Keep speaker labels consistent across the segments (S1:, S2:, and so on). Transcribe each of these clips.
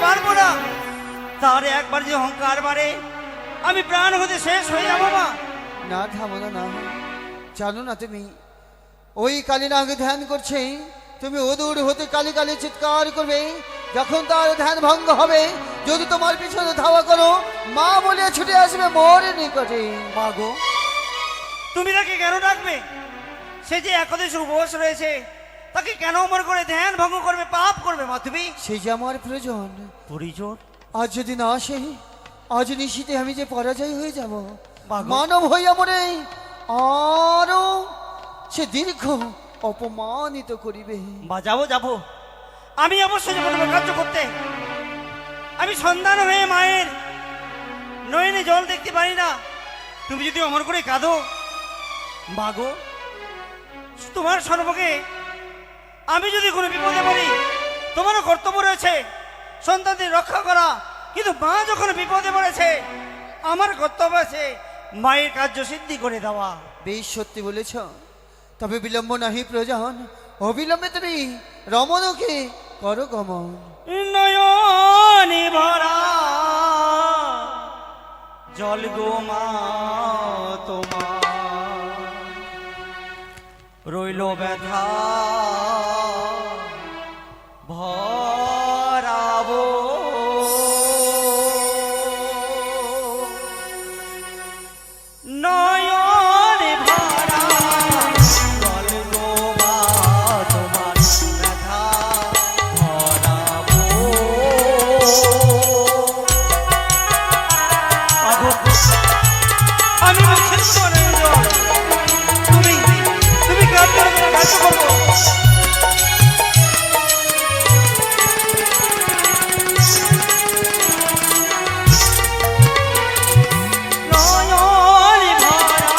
S1: পারবো না। তার একবার যে অহংকার বাড়ে আমি প্রাণ হতে শেষ হয়ে যাবো মা।
S2: না থামো না, না জানো না তুমি ওই কালীনাগে ধ্যান করছে, তুমি অদূর হতে কালী কালী চিৎকার করবে। যখন তার ধ্যান ভঙ্গ হবে, যদি তোমার পিছনে ধাওয়া করো, মা বলে ছুটে আসবে মোর নিকটে।
S1: মা গো, তুমি তাকে কেন ডাকবে? সে যে একাদশ উপবাস রয়েছে, তাকে কেন অমর করে ধ্যান ভঙ্গ করবে, পাপ করবে মা তুমি?
S2: সেই যে আমার প্রয়োজন।
S1: পরিজন
S2: আজ যদি না আসে, আজ নিশীতে আমি যে পরাজয় হয়ে যাব,
S1: মা গো।
S2: মানব হইয়া মরে আরো সে দীর্ঘ অপমানিত করিবে।
S1: মা যাবো যাবো, আমি অবশ্যই যাবো তোমার কার্য করতে। আমি সন্তান হয়ে মায়ের নয়নে জল দেখতে পারি না, তুমি যদি অমর করে কাঁদো মা গো, তোমার সর্বকে আমি যদি কোনো বিপদে পড়ি, তোমারও কর্তব্য রয়েছে সন্তানদের রক্ষা করা। কিন্তু মা যখন বিপদে পড়েছে, আমার কর্তব্য আছে মায়ের কার্য সিদ্ধি করে দেওয়া।
S2: বেশ সত্যি বলেছ, তবে বিলম্ব নাহি প্রয়োজন। অবিলম্বে তুমি রমণকে করো গমন।
S1: নয়নি ভরা জল গো মা তোমার, রইল ব্যথা ভরাবো। নয়নি ভরা জল গো মা তোমার, ব্যথা ভরাবো। আমি বলছি তুমি তুমি কাজ করবো। নয়নি ভরা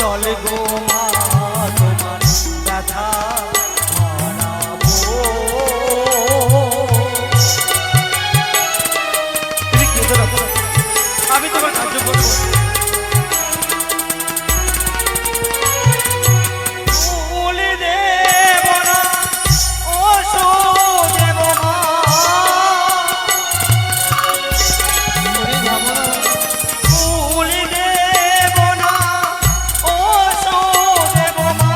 S1: জল গো মা তোমার, ব্যথা ভরাবো। তুমি কেঁদো না, আমি তোমার কার্য করবো। ফুল দেব না, ওষো দেব মা।
S2: ওরে ধামো না,
S1: ফুল দেব না, ওষো দেব মা।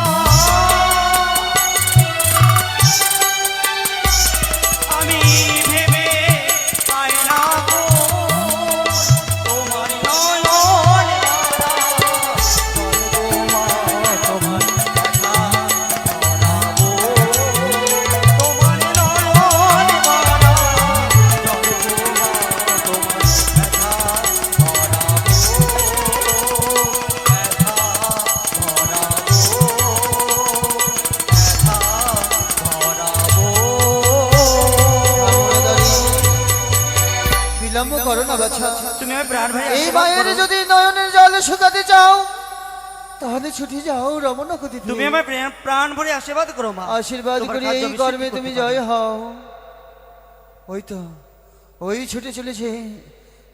S1: আমি ভেবে পাই না গো, তোমার নয়ন ভরা জল গো মা তোমার, ব্যথা ভরাবো। তোমার নয়ন ভরা জল গো মা তোমার, ব্যথা ভরাবো। ব্যথা ভরাবো।
S2: বিলম্ব করো না বাছা।
S1: তুমি আমার প্রাণ ভাই
S2: এই মায়ের যদি নয়নের জল শুকাতে চাও, তাহলে ছুটে যাও রমণকে দিতে।
S1: তুমি আমার প্রাণ ভরে আশীর্বাদ করো মা।
S2: আশীর্বাদ
S1: তোমার
S2: করি
S1: কার্য
S2: এই
S1: আমি
S2: কর্মে
S1: সিদ্ধি
S2: তুমি
S1: করতে
S2: জয়
S1: পারবো।
S2: হও। ওই তো ওই ছুটে চলেছে,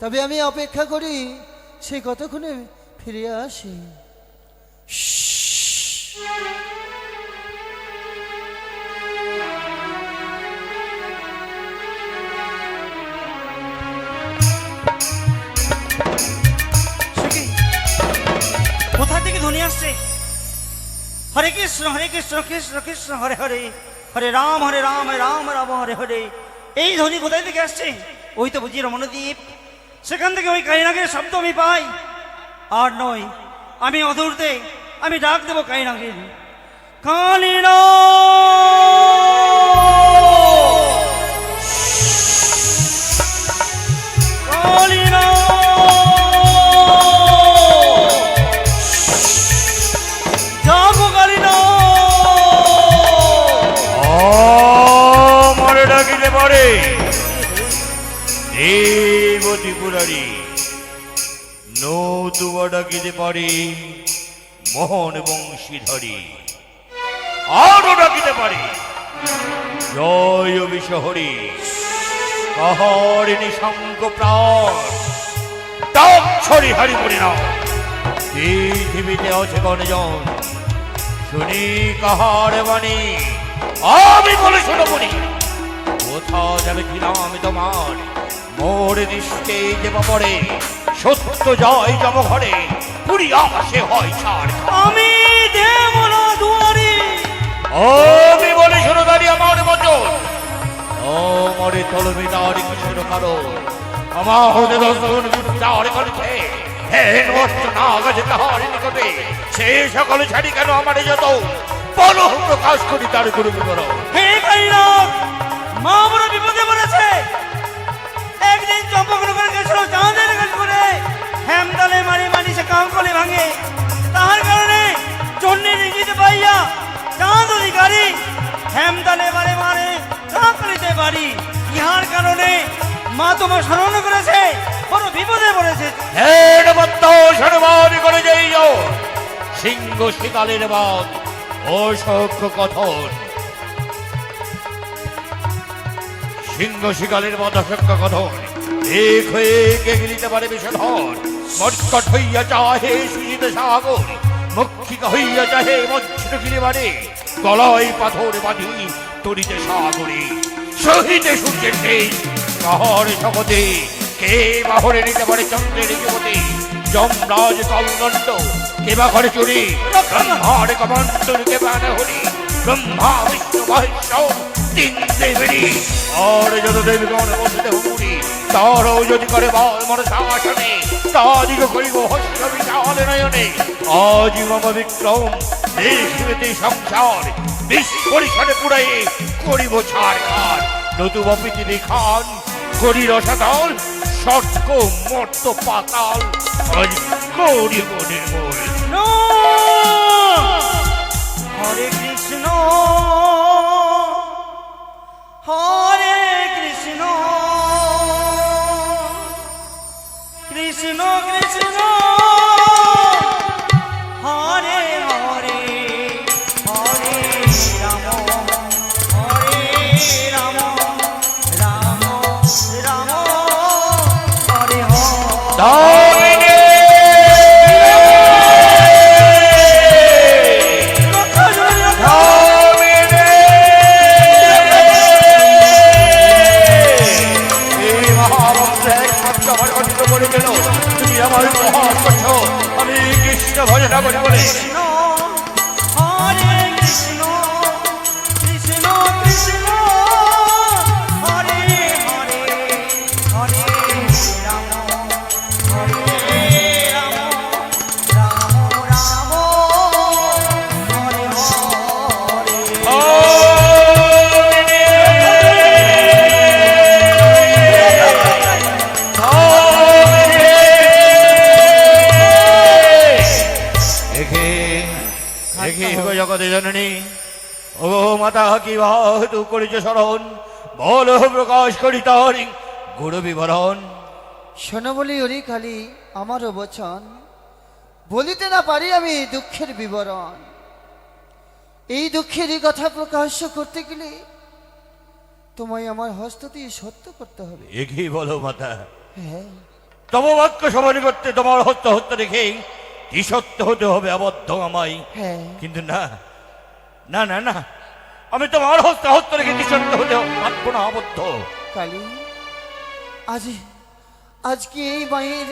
S2: তবে আমি অপেক্ষা করি সে কতক্ষণে ফিরে আসে।
S1: সে কি? কোথা থেকে ধ্বনি আসছে? হরে কৃষ্ণ কৃষ্ণ কৃষ্ণ হরে হরে, হরে রাম রাম রাম হরে হরে। এই ধ্বনি কোথায় থেকে আসছে? ওই তো বুঝি রমণদ্বীপ, সেখান থেকে ওই কাইনাগের শব্দ আমি পাই। আর নয়, আমি অদূরতে আমি ডাক দেবো কাইনাগের। কালিনা কালিনা যাবো কালিনা।
S3: মরে ডাকিতে পারে দেবতী পুরারি, নতুবা ডাকিতে পারে মোহন বংশীধরী, আরো ডাকিতে পারে জয় বিশহরী, কাহারিণী শঙ্খ প্রাণ তাক্ষরি হারি পরিণাম। পৃথিবীতে আছে গণজন, শুনি কাহার বাণী আমি বলে শোনো বনি। মিথ্যা যাবে কিনা আমি তোমার মোর দৃষ্টে যে পরে সত্য জয় জম ঘরে পুরিয়া সে হয় ছাড়
S1: আমি দেব না দুয়ারি।
S3: আমি বলে শোনো দাঁড়িয়ে আমার বচন ও মরে তলবে তার কিশোর কারণ আমার হতে দর্শন বিচার করেছে হে নষ্ট না গেছে তাহার নিকটে সে সকলে ছাড়ি কেন আমার যত বলো প্রকাশ করি তার গুরু করো।
S1: হে কালীনাথ, মা বড় বিপদে পড়েছে। একদিন চম্পকনগর গেছিল চাঁদের কাজ করে হেমদালে মারি মারি সে কাঙ্কলে ভাঙে। তাহার কারণে চন্ডীর ইঙ্গিতে পাইয়া চাঁদ অধিকারী হেমদালে মারে মারে কাঙ্কলিতে বাড়ি। ইহার কারণে মা তোমার স্মরণ করেছে, বড় বিপদে পড়েছে।
S3: হে নমত্ত সর্বাদ করে যাই সিংহ শিকালের বাদ অসংখ্য কথন সিংহ শিকালের বাদ অসংখ্য কথন এক হয়ে কে গিলিতে পারে বিষধর মর্কট হইয়া চাহে সুজিত সাগর মক্ষিকা হইয়া চাহে মজ্জিত গিলে মারে গলায় পাথর বাঁধি তরিতে সাগরে শহীদে সূর্যের তেজ পাহাড় শপথে কে বাহরে নিতে পারে চন্দ্রের যুবতী যমরাজ কলদণ্ড কে বা ঘরে চুরি ব্রহ্মার কমণ্ডল কে বা হরি ব্রহ্মা বিষ্ণু মহেশ্বর তিন দেবেরই আর যত দেবগণ বসতে হুমুরি তারও যদি করে বল মন শাসনে তাদিগ করিব হস্য বিশাল নয়নে আজ মম বিক্রম দেশে সংসার বিশ পরিসরে পুরাই করিব ছাড় খান নতুবা পৃথিবী খান করি রসাতল স্বর্গ মর্ত পাতাল আজ করিব নির্মূল।
S1: No! হরে কৃষ্ণ হরে কৃষ্ণ কৃষ্ণ কৃষ্ণ হরে হরে হরে রাম হরে রাম রাম রাম হরে হরে।
S3: দামিনী আমি কৃষ্ণ ভজনা করি বলে
S1: কৃষ্ণ হরে কৃষ্ণ কৃষ্ণ কৃষ্ণ হরে হরে হরে রাম হরে রাম রাম রাম হরে হরে।
S3: জগতে জননী ও মাতা কি তু করিছ স্মরণ বল প্রকাশ করি তার গুরু বিবরণ।
S2: শোনো বলি ওরে খালি আমারও বচন বলিতে না পারি আমি দুঃখের বিবরণ। এই দুঃখেরই কথা প্রকাশ করতে গেলে তোমায় আমার হস্ত দিয়ে সত্য করতে হবে।
S3: এগিয়ে বলো মাতা
S2: হ্যাঁ,
S3: তব বাক্য সমান করতে তোমার হস্ত হস্ত রেখে কি সত্য হতে হবে আবদ্ধ আমায়।
S2: হ্যাঁ,
S3: কিন্তু না না না না আমি তোমার হস্ত হস্ত রেখে কি সত্য হতে পারবো না আবদ্ধ।
S2: কালী আজকে এই মায়ের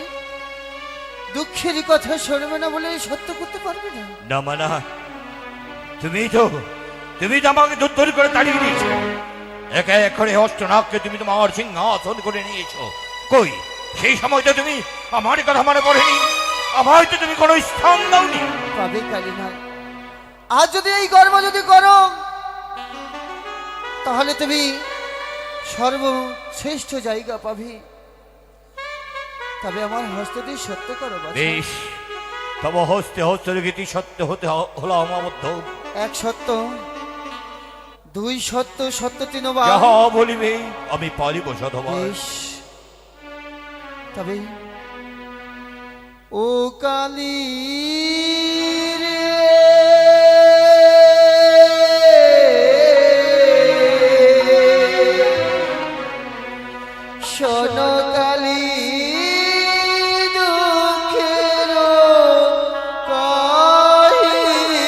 S2: দুঃখের কথা শুনবে না বলে সত্য করতে পারবে না।
S3: না মানা তুমি তো আমাকে দুর্ধর করে তাড়িয়ে দিয়েছো একে এক করে অষ্টনাগকে তুমি তোমার সিংহাসন করে নিয়েছো। কই সেই সময় তো তুমি আমার কথা মনে পড়েনি, আমার তো তুমি কোনো স্থান দাওনি।
S2: পাবে কালী না, আজ যদি এই কর্ম যদি করো তাহলে তুমি সর্বশ্রেষ্ঠ জায়গা পাবে। তবে আমার হস্ত দিয়ে সত্য করো বাছা।
S3: বেশ তব হস্তে হস্ত রেখে সত্য হতে হলো আমাবদ্ধ।
S2: এক সত্য, দুই সত্য, সত্য তিনবার।
S3: যাহা বলিবে আমি পারিব শতবার।
S2: বেশ তবে ও কালী রে শোনো কালী দুঃখের কাহিনী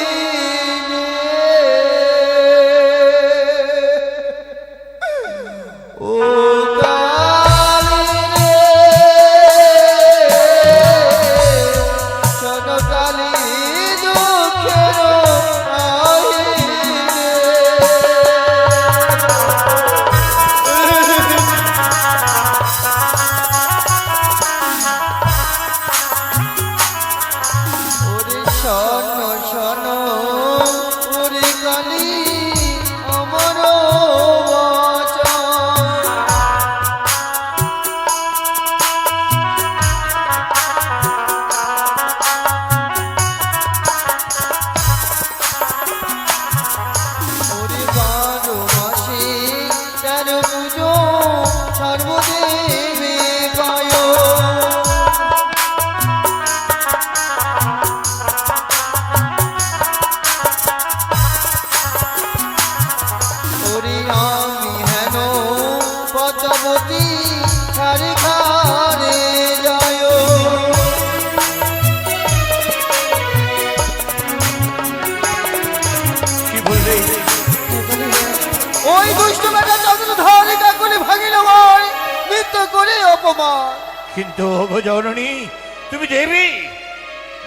S2: করে অপমান।
S3: কিন্তু ওগো জননী, তুমি দেবী,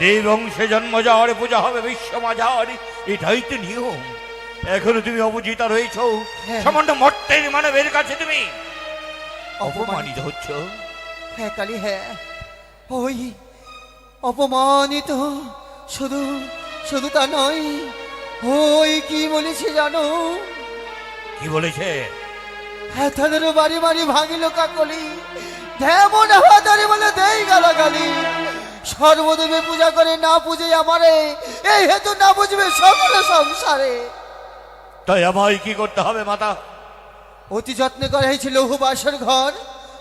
S3: দেব বংশে জন্ম যাওয়ার পূজা হবে বিশ্ব মাজার, এটাই তো নিয়ম। এখনো তুমি অবুঝিতা রয়েছ,
S2: হ্যাঁ।
S3: সামান্য মর্তের মানবের কাছে তুমি অপমানিত হচ্ছ।
S2: হ্যাঁ কালী, হ্যাঁ, ওই অপমানিত। শুধু শুধু তা নয়, ওই কি বলেছে জানো?
S3: কি বলেছে?
S2: হ্যাঁ, তাদের বাড়ি বাড়ি ভাঙিল কাকলি, যেমন হাতারি বলে দেই গালাগালি। সর্বদেবে পূজা করে না পুজে আমারে, এই হেতু না বুঝবে সকল সংসারে।
S3: তাই আমায় কি করতে হবে মাতা?
S2: অতি যত্নে করা হয়েছিল লৌহ বাসর ঘর,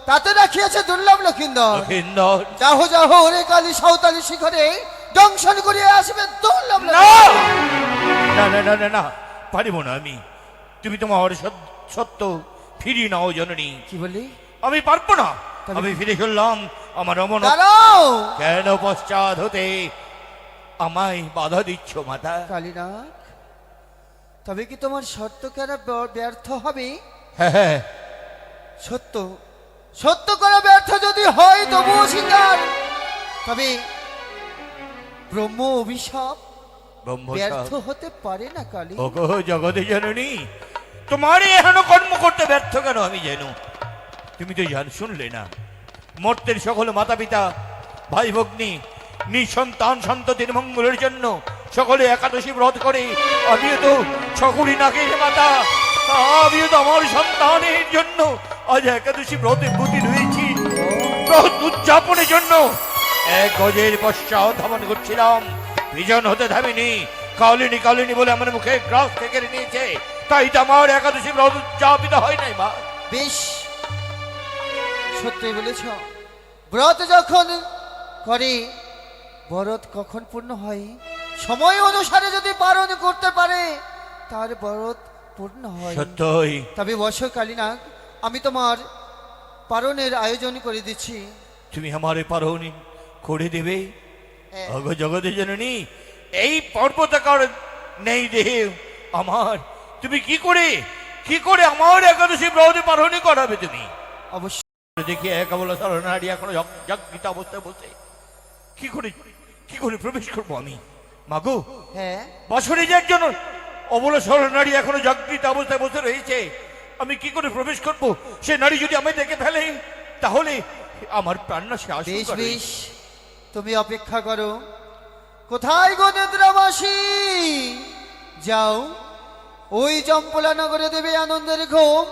S2: তাতে রাখিয়াছে দুর্লভ লক্ষিন্দর।
S3: লক্ষিন্দর,
S2: যাহ যাহ ওরে কালী সাঁওতালি শিখরে দংশন করিয়া আসবে দুর্লভ
S3: না না না না না না, পারিব না আমি। তুমি তোমার সত্য ফিরি নাও জননী।
S2: কি বলি?
S3: আমি পারবো না। আমি ফিরে চললাম আমার অমন।
S2: দাঁড়াও
S3: কেন পশ্চাৎ হতে আমায় বাধা দিচ্ছ মাতা?
S2: কালীনাথ, তবে কি তোমার শর্ত কেন ব্যর্থ হবে?
S3: হ্যাঁ হ্যাঁ,
S2: সত্য সত্য করা ব্যর্থ যদি হয় তবুও স্বীকার। তবে ব্রহ্ম অভিশাপ ব্যর্থ হতে পারে না কালী।
S3: ওগো জগতে জননী, তোমার এহেন কর্ম করতে ব্যর্থ কেন আমি জানো? তুমি তো শুনলে না, মর্তের সকল মাতা পিতা ভাই ভগ্নী নিঃসন্তান সন্ততির মঙ্গলের জন্য সকলে একাদশী ব্রত করে। আমিও তো সকলই নাকি মাতা, আমিও তো আমার সন্তানের জন্য আজ একাদশী ব্রতে ব্রতী রয়েছি। ব্রত উদযাপনের জন্য এক গজের পশ্চাৎ ধামন করছিলাম, বিজন হতে থামিনি। কালিনী কালিনী বলে আমার মুখে গ্রাস কেড়ে নিয়েছে, তাই তো আমার একাদশী ব্রত উদযাপিত হয় নাই মা।
S2: বেশ, সত্যি বলেছ। ব্রত যখন করে, ব্রত কখন পূর্ণ হয়? সময় অনুসারে যদি পালন করতে পারে তার ব্রত পূর্ণ হয়।
S3: সত্যই।
S2: তবে বসো কালীনাগ, আমি তোমার পালনের আয়োজন করে দিচ্ছি।
S3: তুমি আমারে পারোনি করে দেবে?
S2: হ্যাঁ।
S3: অগো জগতে জননী, এই পর্বতাকার নেই দেহে আমার, তুমি কি করে আমার একাদশী ব্রত পারণি করাবে তুমি?
S2: অবশ্যই।
S3: দেখি একা বলো নারী এখনো জাগৃত অবস্থায় বসে, কি করে প্রবেশ করবো আমি? মাগো,
S2: হ্যাঁ,
S3: বছরে যে একজন অবলা নারী এখনো জাগৃত অবস্থায় বসে রয়েছে, আমি কি করে প্রবেশ করব? সে নারী যদি আমায় দেখে ফেলে তাহলে আমার প্রাণনা শেষ।
S2: বেশ বেশ, তুমি অপেক্ষা করো। কোথায় গো নেত্রাবাসী? যাও, ওই চম্পলা নগরে দেবে আনন্দের ঘুম,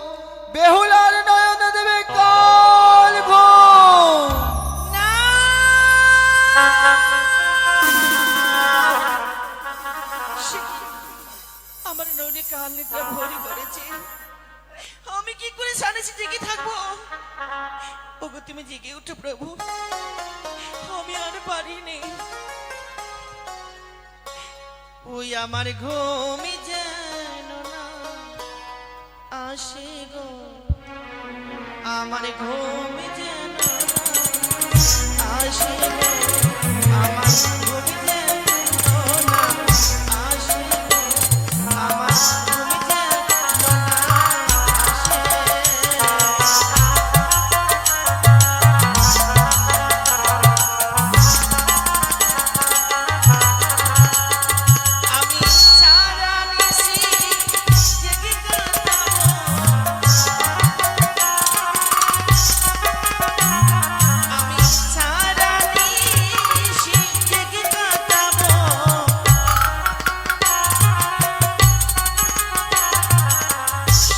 S2: বেহুলার নয়নে দেবে কাল ঘুম।
S4: আমার নইলে কাল নিদ্রা ভরি করেছে, আমি কি করে সানেছি জেগে থাকবো? ওগো তুমি জেগে উঠো প্রভু, আমি আর পারিনি। ওই আমার ঘুমই যেন না আসে গো, আমার ঘুমই যেন না আসে গো, আমার ঘুমই যেন না আসে গো, আমার ঘুমই যেন না আসে। আমি সারা নিশি জেগে আমি সারা নিশি জেগে কাটাবো,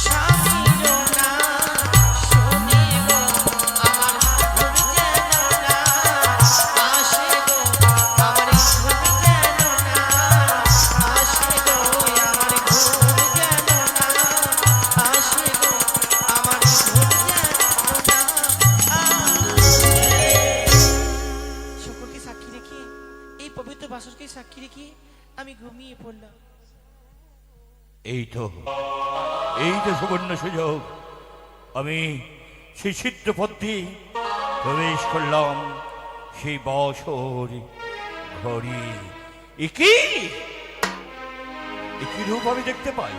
S4: স্বামীরও না শুনে গো, আমার ঘুম যেন না আসে গো, আমার ঘুম যেন না আসে গো, আমার ঘুম যেন না আসে গো, আমার ঘুম সকলকে সাক্ষী রেখে, এই পবিত্র বাসরকে সাক্ষী রেখে আমি ঘুমিয়ে পড়লাম।
S3: এই তো সুবর্ণ সুযোগ, আমি সেই ছিদ্র পথে প্রবেশ করলাম সেই বছর ঘড়ি। একই রূপ আমি দেখতে পাই,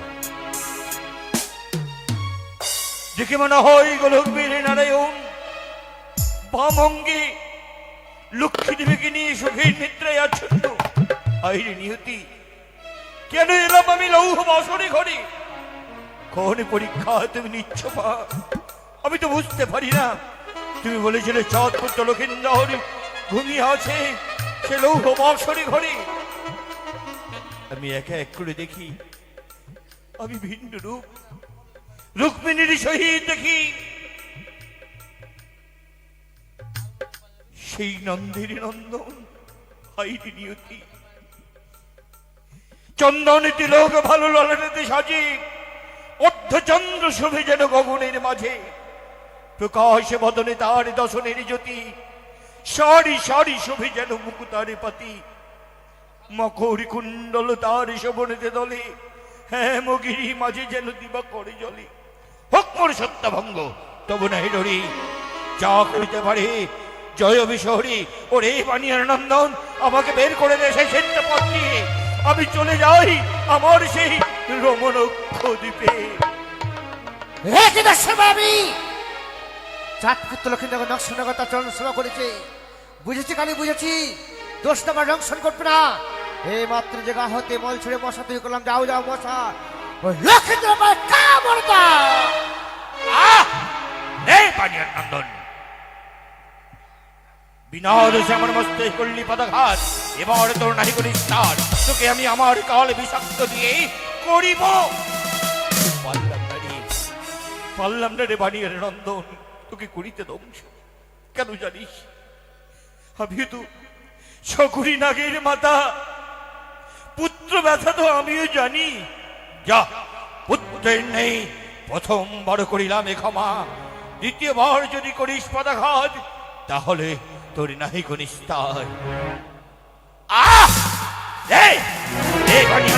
S3: দেখে মনে হয় গোলকবীর নারায়ণ বাম অঙ্গে লক্ষ্মী দেবীকে নিয়ে সুখের নিদ্রায় আচ্ছন্ন। আইরে নিয়তি, কেন এলাম আমি লৌহ বাসরে ঘরে? কোন পরীক্ষা তুমি নিচ্ছ মা? আমি তো বুঝতে পারি না। তুমি বলেছিলে চাঁদ পুত্র লক্ষিন্দর ঘুমিয়ে আছে সে লৌহ বাসরে ঘরে। আমি একা এক করে দেখি আমি ভিন্ন রূপ রুক্মিণীর সহিত দেখি সেই নন্দের নন্দন। হাইরে নিয়তি, চন্দন তিলক ভালো ললাটেতে সাজে অর্ধচন্দ্র শোভে যেন গগনের মাঝে। প্রকাশ বদনে তার দশনের জ্যোতি, সারি সারি শোভে যেন মুকুতারে পাতি। মকর কুণ্ডল তার শোভনেতে দলে, হ্যাঁ মগিরি মাঝে যেন দিবা করে জলে। হোক মোর সত্যভঙ্গ তবু নাই ডরি, যা করিতে পারে জয় বিশহরী। ওরে বানিয়ার নন্দন, আমাকে বের করে দে সেই সেটা পথ দিয়ে। আমি চলে যাই আমার সেই রমণক্ষ দ্বীপে।
S2: চাঁদপুত্র লক্ষ্মীনগর নকশনগর তার চরণ সেবা করেছে। বুঝেছি কালী, বুঝেছি। দোষ তোমার রংশন করবে না। এই মাত্র জায়গা হতে মল ছুড়ে মশা তৈরি করলাম। যাও যাও মশা, ওই লক্ষ্মীন্দ্র কামড় দাও।
S3: বানিয়ার নন্দন, বিনাদ আমার মস্তে করলি পদাঘাত। এবার তোর নাহি করিস তার, তোকে আমি আমার কাল বিষাক্ত দিয়ে করিব। পারলাম না রে বানিয়ার নন্দন, তোকে করিতে ধ্বংস। কেন জানিস? আমি তো শকুরি নাগের মাতা, পুত্র ব্যথা তো আমিও জানি। যা, পুত্রের নেই প্রথম বড় করিলাম এ ক্ষমা। দ্বিতীয়বার যদি করিস পদাঘাত, তাহলে তোর নাহি করিস তার।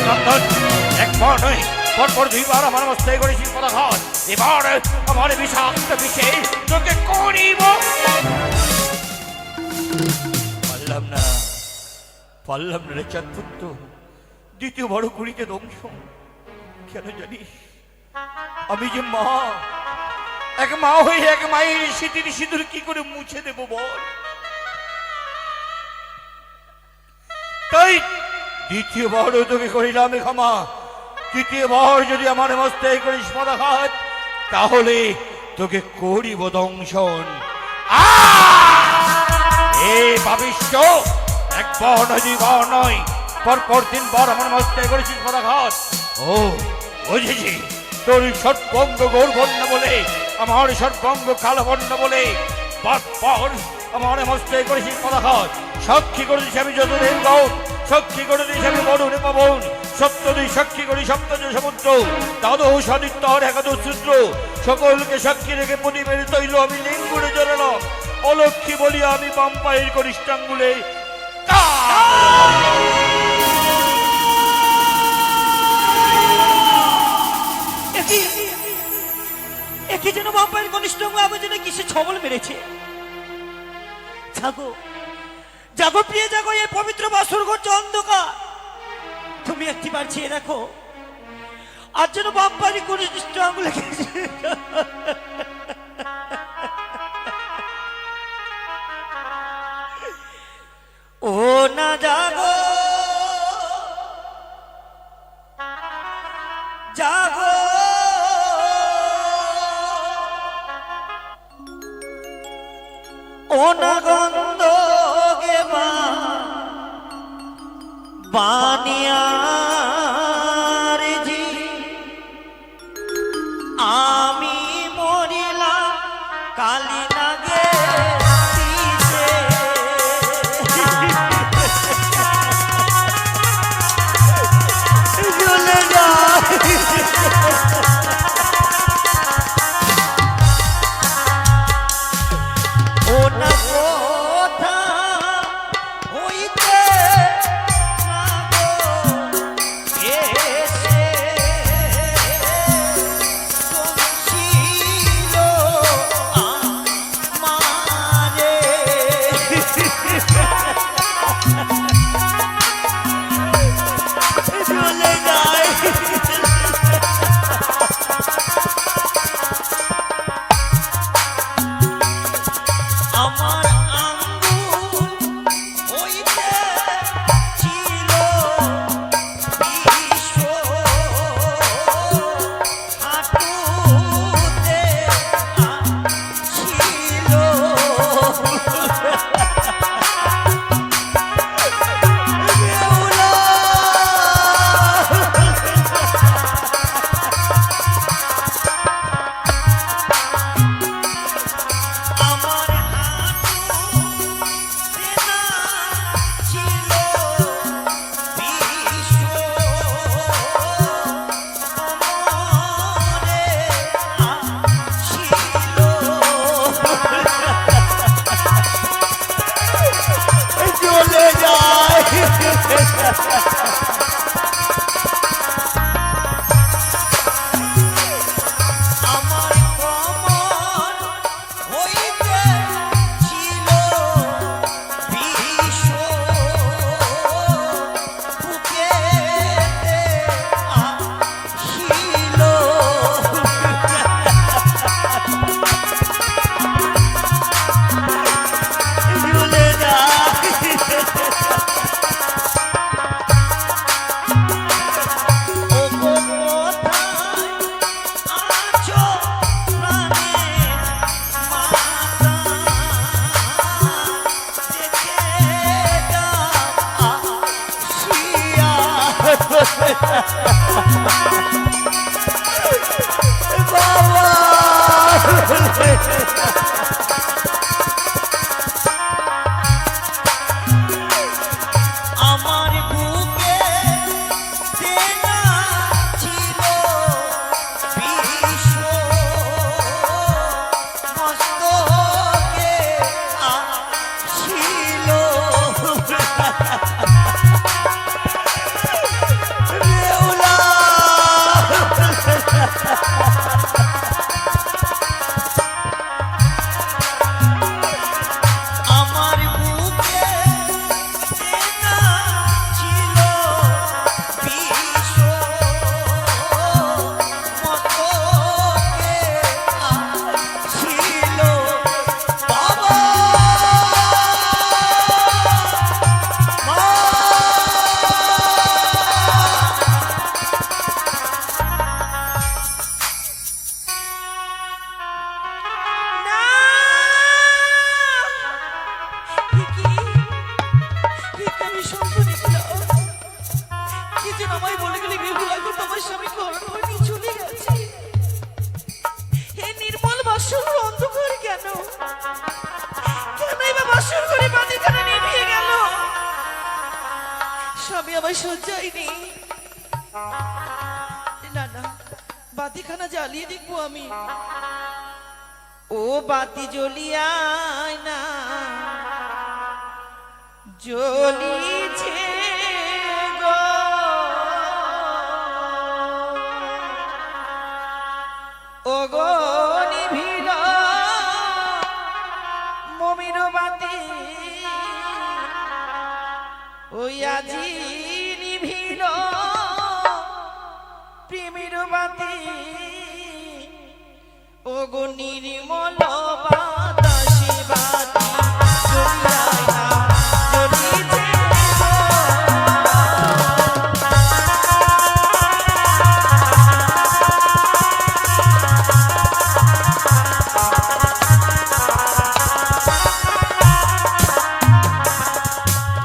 S3: নন্দন, একবার নয় পরপর দুইবার আমার অবস্থায় করেছিস পদাঘাত। এবার আমার বিষাক্ত বিষে তোকে করিব। পারলাম না রে চাঁদপুত্র, দ্বিতীয় বড় করিতে ধ্বংস। কেন জানিস? আমি যে মা, এক মা হয়ে এক মায়ের স্মৃতির সিঁদুর কি করে মুছে দেব বল? তাই দ্বিতীয়বার তোকে করিলাম ক্ষমা। তৃতীয়বার যদি আমার মস্তায় করিস পদাঘাত, তাহলে তোকে করিব দংশন। এ পাপিষ্ঠ, একবার নয় দুইবার নয় পরপর তিনবার আমার মস্তায় করেছিস পদাঘাত। ও বুঝেছি, তোর সর্বঙ্গ গৌরবর্ণ বলে, আমার সর্বঙ্গ কালবর্ণ বলে পরপর আমার মস্তায় করেছিস পদাঘাত। সাক্ষী করেছিস আমি যতদিন গৌর, সাক্ষী করে দিস আমি বরুণ পাবন, সপ্তদী সাক্ষী করি সপ্তজ সমুদ্র, দ্বাদশ আদিত্যর একাদশ সূত্র, সকলকে সাক্ষী রেখে প্রদীপের তৈল আমি লিঙ্গুরে জ্বলালাম। অলক্ষী বলিয়া আমি বাম পায়ের করিষ্ঠাঙ্গুলে
S1: একে যেন বাম পায়ের কনিষ্ঠাঙ্গুলে আমার জন্য কিসে ছবল মেরেছে। জাগো জাগো প্রিয় জাগো, এই পবিত্র বাসর ঘর অন্ধকার। তুমি একটিবার চেয়ে দেখো, আর যেন বাম পায়ের কনিষ্ঠাঙ্গুলে ও না জাগো জাগো, ও না গন্ধ গে বানিয়ার জি, আমি মরিলাম কালী নাগে চলে যায়। ও না কোথা হইতে না গো
S4: আমার বুকে চেনা ছিল বিশ্ব মস্তকে ছিল রেউলা আমার বুকে চেনা ছিল বিশ্ব মস্তকে ছিল বাবা মা না আমি সম্পূর্ণ কি যেন আমায় বলে গেলে বেহুলা এখন তোমার স্বামী ঘর নিয়ে চলে গেছে হে নির্মল বাসর অন্ধকার কেন কেনই বা বাসর করে বাতিখানা নিভিয়ে গেল স্বামী আমায় সজ্জাই নেই না না বাতিখানা জ্বালিয়ে দেখবো আমি ও বাতি জ্বলিয়ায় না জ্বলিছে গো ও গো নিভিল মমির বাতি ওই আজি নিভিল প্রেমের বাতি ও গো নির্মল বাতাসে বাতি জ্বলিয়ায় না জ্বলিছে গো।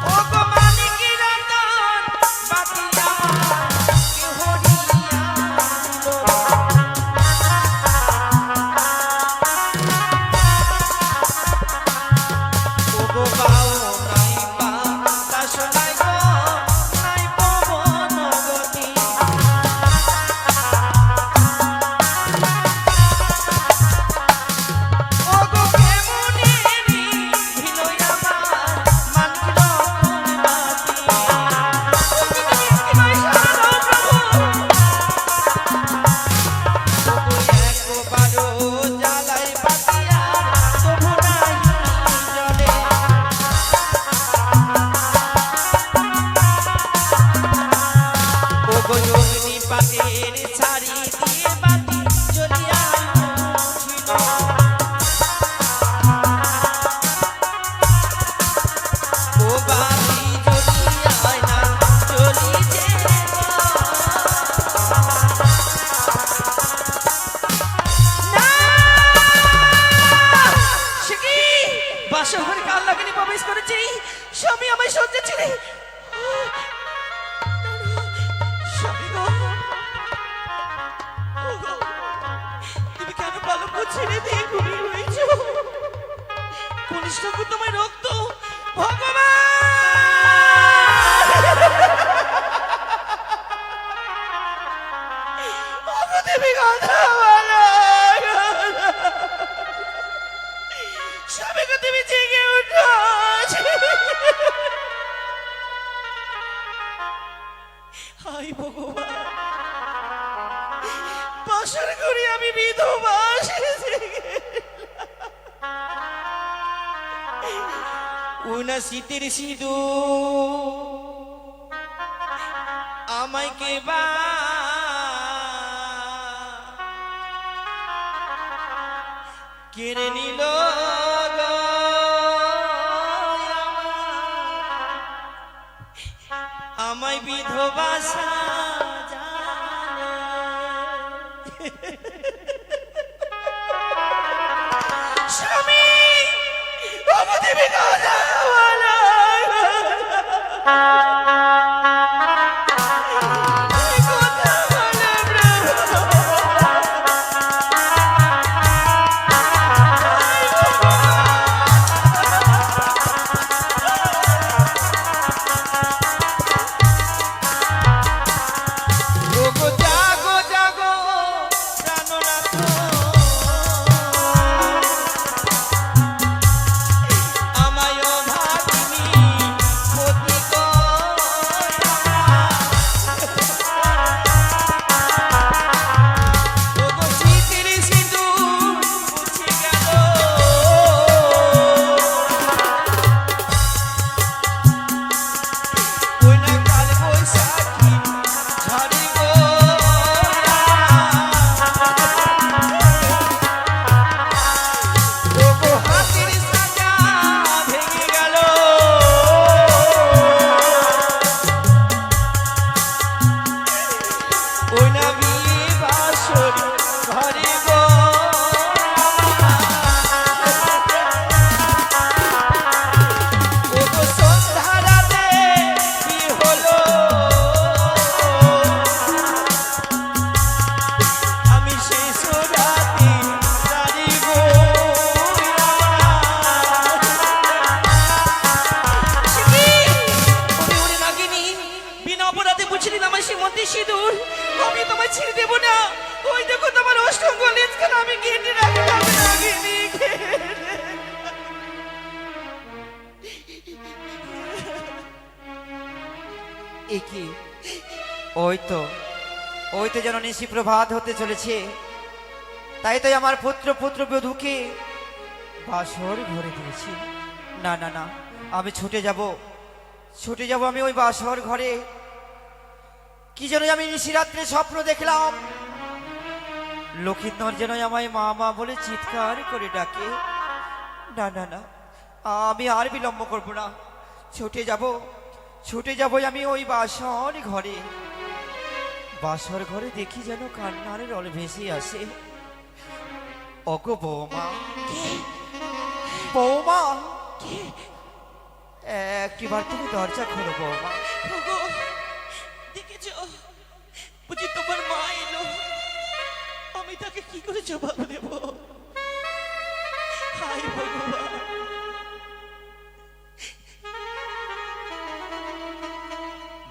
S4: ও গো মানিকের রতন বাতি আমার কেহ হরিয়া ওগো বাউ নাই বাতাস নাই গো নাই পবন গতি ওগো কেমনে ভিলই আমার মানিক রতন বাতি তুমি কি মাইশা দাও প্রভু ওগো একবারও জ্বালাই বাতি আর তবু নাই জ্বলে ওগো অগ্নি পাতের ছাড়ি দিয়ে বাতি জ্বলিয়া উঠিল ও বাতি জ্বলিয়ায় না জ্বলিছে গো। না! সে কি? বাসর ঘরে কাল লাগেনি প্রবেশ করেছি স্বামী আমায় সজ্জা ছেড়ে স্বামী গো ও গো, তুমি কেন পালক ছেড়ে দিয়ে ঘুমিয়ে রয়েছ কনিষ্ঠ তোমায় রক্ত ভগবান ওগো দেবী কথা বলো স্বামী গো তুমি জেগে উঠো হাই ভগবান বাসর ঘরে আমি বিধবা সেজে উনা শীতের সিঁদু আমায় কে বা কেড়ে নিল গো আমায় বিধবা সাজালে স্বামী ওগো দেবী কথা বলো কথা আমি তোমায় ছেড়ে দেবো না। ওই দেখো তোমার অষ্টঙ্গ লেজখানা আমি কেটে রাখলাম নাগিনী।
S1: একি ওই তো যেন নিশি প্রভাত হতে চলেছে। তাই তো আমার পুত্র বধূকে বাসর ঘরে দিয়েছি। না না না, আমি ছুটে যাব আমি ওই বাসর ঘরে। কি যেন আমি নিশিরাত্রে স্বপ্ন দেখলাম, লক্ষিন্দর যেন আমায় মা মা বলে চিৎকার করে ডাকে। না না না, আমি আর বিলম্ব করব না, ছুটে যাব আমি ওই বাসর ঘরে। বাসর ঘরে দেখি যেন কান্নার রল ভেসে আসে। ওগো বৌমা, একটিবার তুমি দরজা খোলো বৌমা।
S4: ওগো, দেখেছো বুঝি তোমার মা এলো, আমি তাকে কি করে জবাব দেব? হায় ভগবান।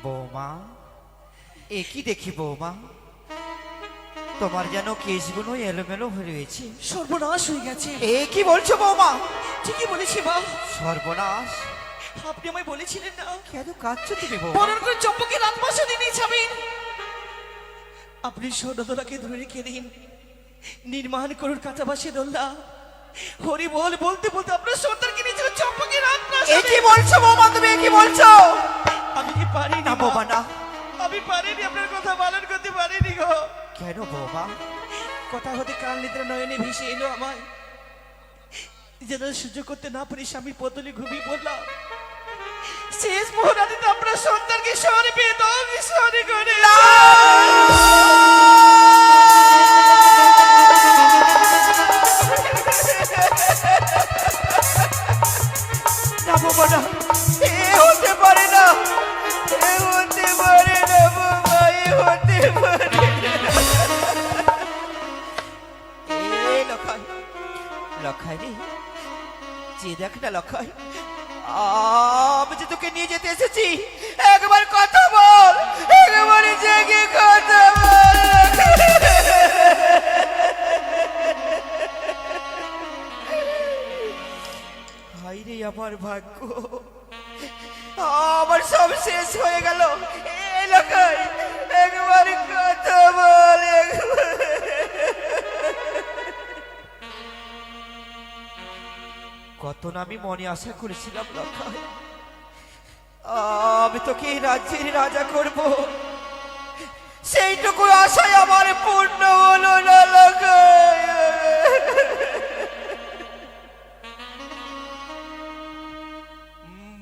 S1: বৌমা, এ কি দেখি বৌমা, তোমার যেন কেশগুলো এলোমেলো হয়ে রয়েছে।
S4: সর্বনাশ হয়ে গেছে।
S1: এ কি বলছো বৌমা?
S4: ঠিকই বলেছি মা।
S1: সর্বনাশ?
S4: আপনি আমায় বলেছিলেন না
S1: কেন কাঁদছো তুমি বৌমা?
S4: বরণ করে চম্পকের আত্মাশা দিয়ে যাবেন। আপনি স্বর্ণদোলাকে ধরে রেখে দিন, নির্মাণ করুন কাঁচাবাসী দোলনা। হরি বল বলতে বলতে আপনার সন্তানকে নিয়ে যাবেন চম্পকের আত্মাশা।
S1: এ কি বলছো বৌমা, তুমি এ কি বলছো?
S4: আমি কি পারি
S1: না বৌমা না।
S4: আমি পারিনি, আপনার কথা পালন করতে পারিনি গো।
S1: কেন বৌমা?
S4: কথা হতে কাল নিদ্রা নয়নে ভেসে এলো আমায়, যেন সহ্য করতে না পারি স্বামীর পতলে ঘুমিয়ে পড়লাম। শেষ মুহূর্তে আপনার সন্তানকে শহরে পেয়ে দাও, শহরে করে
S1: না বৌমা না, এ হতে পারে না, এ হতে পারে না বৌমা, এ হতে পারে না। এ লক্ষাই রে, যে দেখ না লক্ষাই, আমি যে তোকে নিয়ে যেতে এসেছি, একবার কথা বল, একবারে জেগে কথা বল। হাই রে আমার ভাগ্য, আমার সব শেষ হয়ে গেল। এই লক্ষাই, একবার কথা বল। কত না আমি মনে আশা করেছিলাম লক্ষাই, আমি তোকে এই রাজ্যের রাজা করব, সেইটুকু আশায় আমার পূর্ণ হলো না লক্ষাই।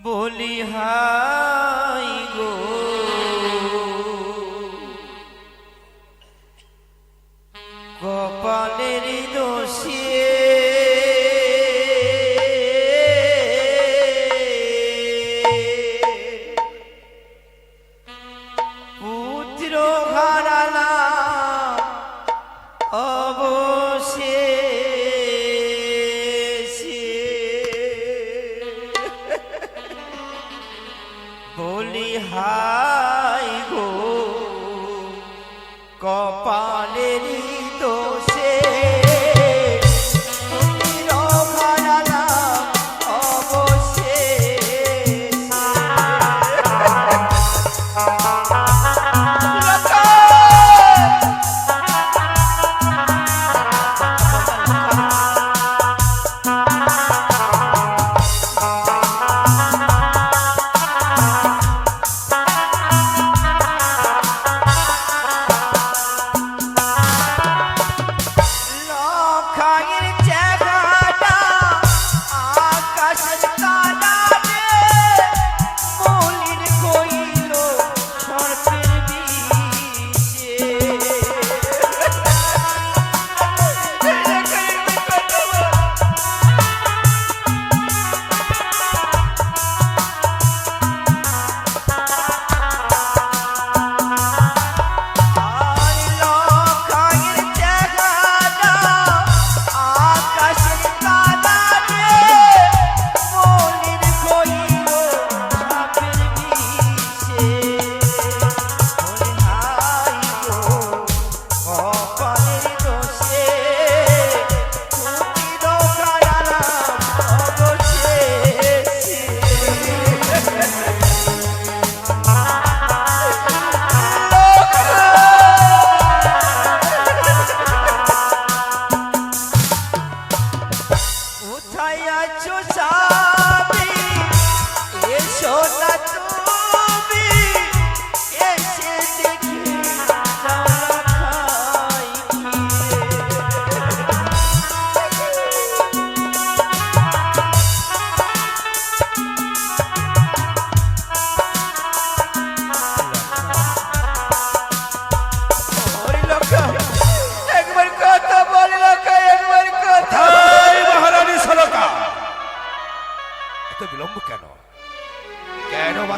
S1: বলি হাই গো, কপালের দোষে পুত্র হারালাম অবশেষে। বলি হাই গো, কপালের দোষে পুত্র হারালাম অবশেষে।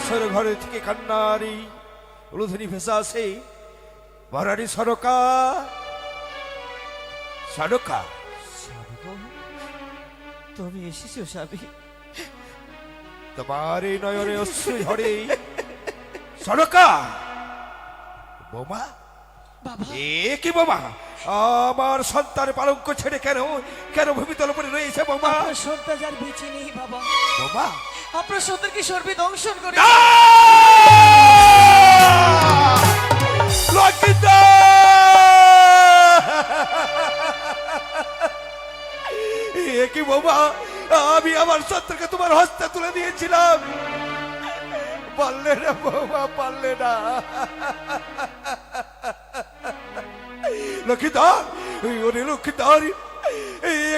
S5: বাসর ঘরে থেকে কান্নারি উলুধনি ভেসা আছে মহারানী সরকা সরকা
S1: তুমি এসেছো স্বামী।
S5: তোমার এই নয়নে অশ্রু ঝরে সরকা বোমা
S4: বাবা
S5: এ কি বোমা আমার সন্তানের পালঙ্ক ছেড়ে কেন কেন ভূমিতল পরে রয়েছে বোমা
S4: আপনার সন্তান যার বেঁচে নেই বাবা,
S5: বোমা
S4: আপনার সন্তানকে সর্বে দংশন করে
S5: লক্ষিন্দর! এ কি বোমা আমি আমার সন্তানকে তোমার হস্তে তুলে দিয়েছিলাম পারলে না বৌমা পারলে না লক্ষ্মীধর ওরে লক্ষ্মীধর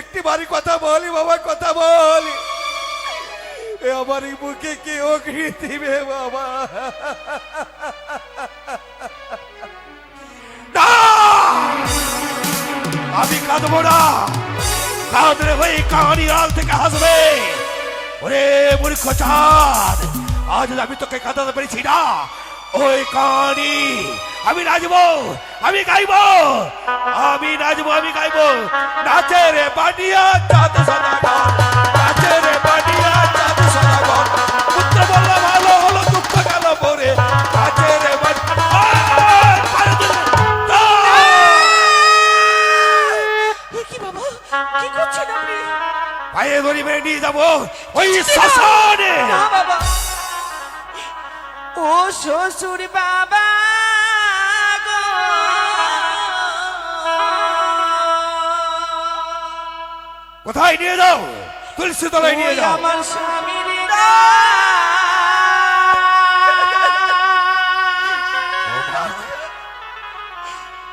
S5: একটি বাড়ি কথা বলি বাবা কথা বলি আমার এই মুখে কে অগ্নি দিবে বাবা না! আমি কাঁদবো না কাঁদলে ওই কাহানি আল থেকে হাসবে ওরে মূর্খ চাঁদ আজ আমি তোকে কাঁদাতে পেরেছি না ওই কাহানি আমি নাচবো আমি গাইবো আমি নাচবো আমি গাইবো নাচে রে বানিয়া চাঁদ সদাগর নাচে রে বানিয়া চাঁদ সদাগর পুত্র বললো ভালো হলো দুঃখ গেল পরে নাচে রে
S4: কি বাবা কি করছেন আপনি?
S5: পায়ে ধরি মেরে নিয়ে যাবো ওই শ্মশানে
S4: না বাবা, ও শ্বশুর বাবা গো,
S5: কোথায় নিয়ে যাও তুলসী তলায় নিয়ে
S4: ওই
S5: যাও
S4: আমার স্বামীর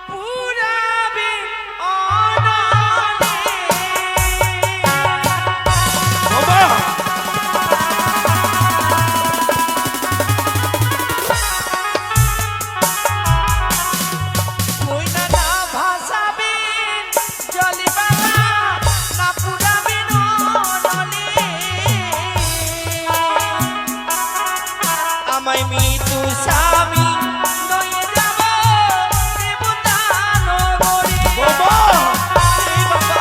S4: পুরাবে অনলে।
S5: বাবা
S4: কইনা না ভাসাবেন জলে বাবা, না পুরাবেন অনলে। আমায় মৃত্যু স্বামী নয়ে যাব দেবতা নগরে।
S5: বাবা
S4: এই বাবা,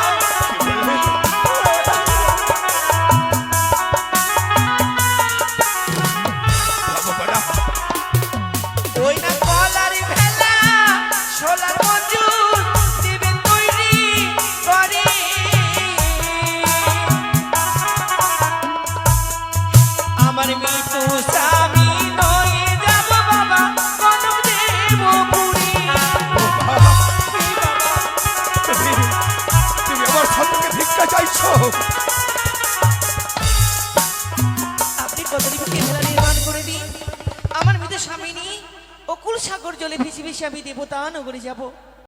S5: বাবা
S4: ওই না কলার ভেলা সোলার মঞ্জুর দিবেন তৈরি করে। আমার মৃত্যু স্বামী নয়ে যাব বাবা কনক দেবপুরী।
S5: তুমি আমার সন্তানকে ভিক্ষা চাইছো
S4: আপনি কদলীপক্ষে ভেলা নির্মাণ করে দিন, আমার মৃত স্বামী নিয়ে অকুল সাগর জলে ভেসে ভেসে আমি দেবতা নগরে যাব।